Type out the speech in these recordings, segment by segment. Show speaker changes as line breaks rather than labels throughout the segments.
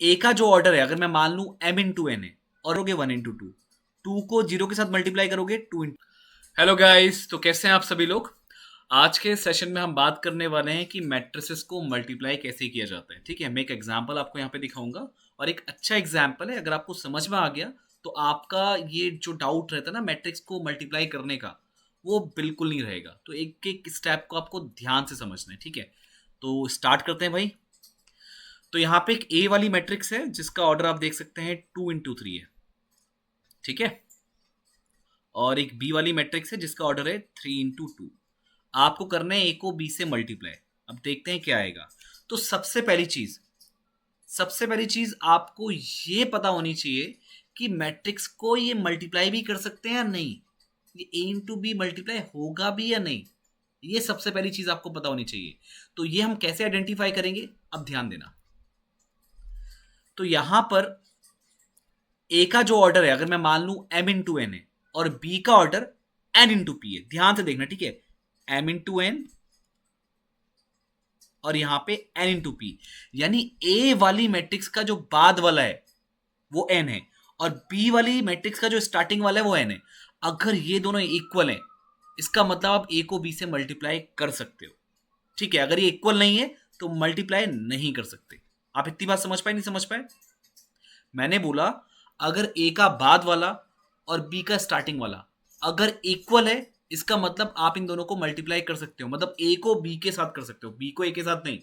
ए का जो ऑर्डर है, अगर मैं मान लूं m इंटू एन है और करोगे 1 इंटू टू, टू को जीरो के साथ मल्टीप्लाई करोगे 2 इंटू। हेलो गाइस, तो कैसे हैं आप सभी लोग। आज के सेशन में हम बात करने वाले हैं कि मैट्रिसेस को मल्टीप्लाई कैसे किया जाता है। ठीक है, मैं एक एग्जांपल आपको यहाँ पे दिखाऊंगा और एक अच्छा एग्जांपल है। अगर आपको समझ में आ गया तो आपका ये जो डाउट रहता है ना मैट्रिक्स को मल्टीप्लाई करने का, वो बिल्कुल नहीं रहेगा। तो एक एक स्टेप को आपको ध्यान से समझना है। ठीक है, तो स्टार्ट करते हैं भाई। तो यहाँ पे एक ए वाली मैट्रिक्स है जिसका ऑर्डर आप देख सकते हैं 2 इंटू 3 है। ठीक है, और एक बी वाली मैट्रिक्स है जिसका ऑर्डर है 3 इंटू 2। आपको करना है ए को बी से मल्टीप्लाई। अब देखते हैं क्या आएगा। तो सबसे पहली चीज आपको ये पता होनी चाहिए कि मैट्रिक्स को ये मल्टीप्लाई भी कर सकते हैं या नहीं, ये ए इंटू बी मल्टीप्लाई होगा भी या नहीं, ये सबसे पहली चीज आपको पता होनी चाहिए। तो ये हम कैसे आइडेंटिफाई करेंगे, अब ध्यान देना। तो यहां पर ए का जो ऑर्डर है, अगर मैं मान लूं m इंटू एन है और बी का ऑर्डर n इंटू पी है, ध्यान से देखना। ठीक है, m इंटू एन और यहां पे n इंटू पी, यानी ए वाली मैट्रिक्स का जो बाद वाला है वो n है और बी वाली मैट्रिक्स का जो स्टार्टिंग वाला है वो n है। अगर ये दोनों इक्वल हैं, इसका मतलब आप ए को बी से मल्टीप्लाई कर सकते हो। ठीक है, अगर ये इक्वल नहीं है तो मल्टीप्लाई नहीं कर सकते। आप इतनी बात समझ पाए, नहीं समझ पाए। मैंने बोला अगर ए का बाद वाला और बी का स्टार्टिंग वाला अगर इक्वल है, इसका मतलब आप इन दोनों को मल्टीप्लाई कर सकते हो। मतलब ए को बी के साथ कर सकते हो, बी को ए के साथ नहीं।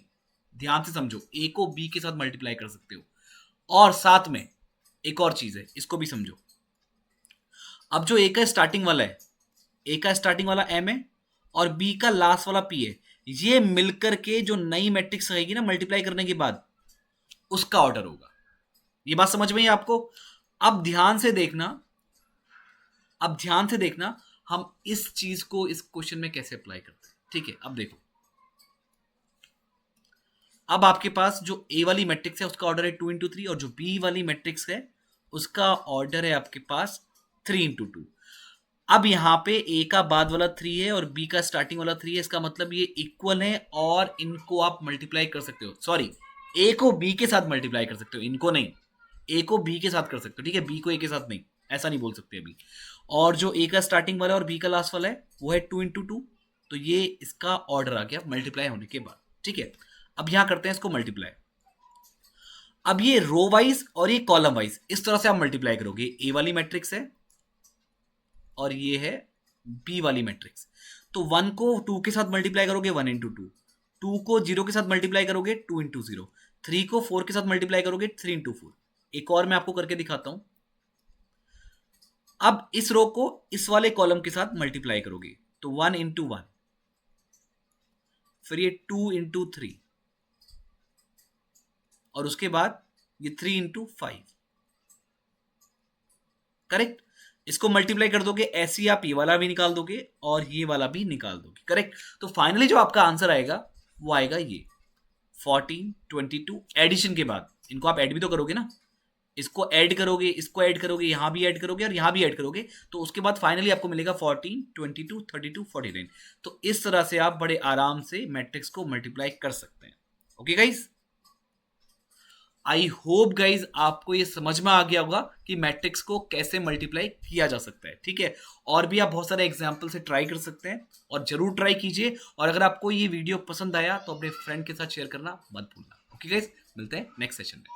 ध्यान से समझो, ए को बी के साथ मल्टीप्लाई कर सकते हो। और साथ में एक और चीज है, इसको भी समझो। अब जो ए का स्टार्टिंग वाला है, ए का स्टार्टिंग वाला एम है और बी का लास्ट वाला पी है, ये मिलकर के जो नई मैट्रिक्स रहेगी ना मल्टीप्लाई करने के बाद, उसका ऑर्डर होगा। ये बात समझ में आई आपको। अब ध्यान से देखना, अब ध्यान से देखना हम इस चीज को इस क्वेश्चन में कैसे अप्लाई करते हैं। ठीक है, अब देखो। अब आपके पास जो ए वाली मैट्रिक्स है उसका ऑर्डर है 2 इंटू 3 और जो बी वाली मैट्रिक्स है उसका ऑर्डर है आपके पास 3 इंटू 2। अब यहां पे ए का बाद वाला 3 है और बी का स्टार्टिंग वाला 3 है, इसका मतलब ये इक्वल है और इनको आप मल्टीप्लाई कर सकते हो। सॉरी, ए को बी के साथ मल्टीप्लाई कर सकते हो, इनको नहीं। ए को बी के साथ कर सकते हो, ठीक है, बी को ए के साथ नहीं, ऐसा नहीं बोल सकते अभी। और जो ए का स्टार्टिंग वाला है और बी का लास्ट वाला है वो है 2 इंटू 2। तो ये इसका ऑर्डर आ गया मल्टीप्लाई होने के बाद। ठीक है, अब यहां करते हैं इसको मल्टीप्लाई। अब ये रो वाइज और ये कॉलम वाइज इस तरह से आप मल्टीप्लाई करोगे। ए वाली मैट्रिक्स है और ये है बी वाली मैट्रिक्स। तो 1 को 2 के साथ मल्टीप्लाई करोगे 1 इंटू 2, 2 को 0 के साथ मल्टीप्लाई करोगे 2 इंटू 0, 3 को 4 के साथ मल्टीप्लाई करोगे 3 इंटू 4। एक और मैं आपको करके दिखाता हूं। अब इस रो को इस वाले कॉलम के साथ मल्टीप्लाई करोगे तो 1 इंटू 1, फिर ये 2 इंटू 3 और उसके बाद ये 3 इंटू 5। करेक्ट, इसको मल्टीप्लाई कर दोगे, ऐसे ही आप ये वाला भी निकाल दोगे और ये वाला भी निकाल दोगे। करेक्ट, तो फाइनली जो आपका आंसर आएगा वो आएगा ये 14 22। एडिशन के बाद इनको आप ऐड भी तो करोगे ना, इसको ऐड करोगे, इसको ऐड करोगे, यहां भी ऐड करोगे और यहां भी ऐड करोगे, तो उसके बाद फाइनली आपको मिलेगा 14 22 32 49। तो इस तरह से आप बड़े आराम से मैट्रिक्स को मल्टीप्लाई कर सकते हैं। Okay guys, I hope guys आपको ये समझ में आ गया होगा कि मैट्रिक्स को कैसे मल्टीप्लाई किया जा सकता है। ठीक है, और भी आप बहुत सारे एग्जाम्पल से ट्राई कर सकते हैं और जरूर ट्राई कीजिए। और अगर आपको ये वीडियो पसंद आया तो अपने फ्रेंड के साथ शेयर करना मत भूलना। ओके गाइज, मिलते हैं नेक्स्ट सेशन में।